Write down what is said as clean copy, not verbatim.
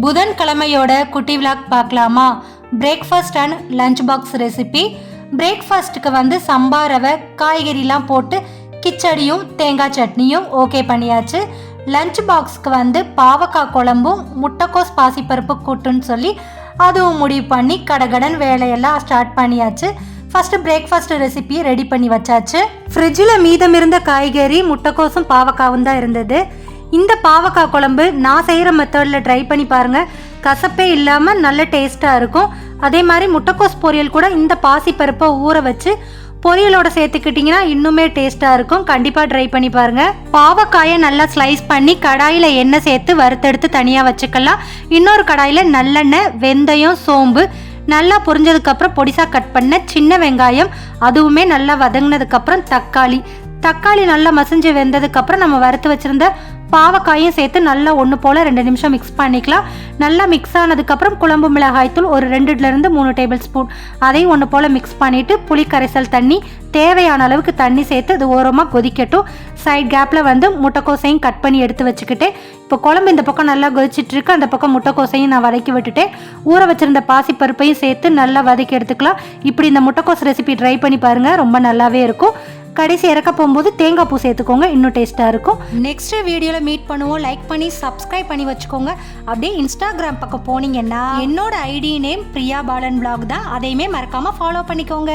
புதன்கிழமையோட குட்டி விளாக் பார்க்கலாமா? Breakfast and lunch box recipe. பிரேக்ஃபாஸ்ட்டுக்கு வந்து சம்பா ரவை காய்கறிலாம் போட்டு கிச்சடியும் தேங்காய் சட்னியும் ஓகே பண்ணியாச்சு. லஞ்ச் பாக்ஸ்க்கு வந்து பாவக்காய் குழம்பும் முட்டைக்கோஸ் பாசிப்பருப்பு கூட்டுன்னு சொல்லி அதுவும் முடிவு பண்ணி கடகடன் வேலையெல்லாம் ஸ்டார்ட் பண்ணியாச்சு. ஃபஸ்ட்டு பிரேக்ஃபாஸ்ட் ரெசிபியை ரெடி பண்ணி வச்சாச்சு. ஃப்ரிட்ஜில் மீதம் இருந்த காய்கறி முட்டைக்கோசும் பாவக்காவும் தான் இருந்தது. இந்த பாவக்காய் குழம்பு நான் செய்கிற மெத்தடில் ட்ரை பண்ணி பாருங்கள். கசப்பே இல்லாமல் நல்ல டேஸ்ட்டாக இருக்கும். அதே மாதிரி முட்டைக்கோஸ் பொரியல் கூட இந்த பாசிப்பருப்பை ஊற வச்சு பொரியலோட சேர்த்துக்கிட்டிங்கன்னா இன்னுமே டேஸ்ட்டாக இருக்கும். கண்டிப்பாக ட்ரை பண்ணி பாருங்கள். பாவக்காயை நல்லா ஸ்லைஸ் பண்ணி கடாயில் எண்ணெய் சேர்த்து வறுத்தெடுத்து தனியாக வச்சுக்கலாம். இன்னொரு கடாயில் நல்லெண்ணெய், வெந்தயம், சோம்பு நல்லா பொரிஞ்சதுக்கப்புறம் பொடிசாக கட் பண்ண சின்ன வெங்காயம், அதுவுமே நல்லா வதங்கினதுக்கப்புறம் தக்காளி நல்லா மசிஞ்சு வெந்ததுக்கப்புறம் நம்ம வறுத்து வச்சுருந்த பாவக்காயும் சேர்த்து நல்லா ஒன்று போல் 2 நிமிஷம் மிக்ஸ் பண்ணிக்கலாம். நல்லா மிக்ஸ் ஆனதுக்கப்புறம் குழம்பு மிளகாய்த்தூள் ஒரு 2 3 டேபிள் ஸ்பூன் அதையும் ஒன்று போல் மிக்ஸ் பண்ணிவிட்டு புளி கரைசல் தண்ணி தேவையான அளவுக்கு தண்ணி சேர்த்து அது ஓரமாக கொதிக்கட்டும். சைட் கேப்பில் வந்து முட்டைக்கோசையும் கட் பண்ணி எடுத்து வச்சுக்கிட்டேன். இப்போ குழம்பு இந்த பக்கம் நல்லா கொதிச்சிட்ருக்கு, அந்த பக்கம் முட்டைக்கோசையும் நான் வதக்கி விட்டுட்டேன். ஊற வச்சுருந்த பாசிப்பருப்பையும் சேர்த்து நல்லா வதக்கி எடுத்துக்கலாம். இப்படி இந்த முட்டைக்கோஸ் ரெசிபி ட்ரை பண்ணி பாருங்கள், ரொம்ப நல்லாவே இருக்கும். கடைசி இறக்க போகும்போது தேங்காய் பூ சேர்த்துக்கோங்க, இன்னும் டேஸ்ட்டாக இருக்கும். நெக்ஸ்ட் வீடியோவில் மீட் பண்ணுவோம். லைக் பண்ணி சப்ஸ்கிரைப் பண்ணி வச்சுக்கோங்க. அப்படியே இன்ஸ்டாகிராம் பக்கம் போனீங்கன்னா என்னோட ID name Priya Balan blog தான், அதையுமே மறக்காமல் ஃபாலோ பண்ணிக்கோங்க.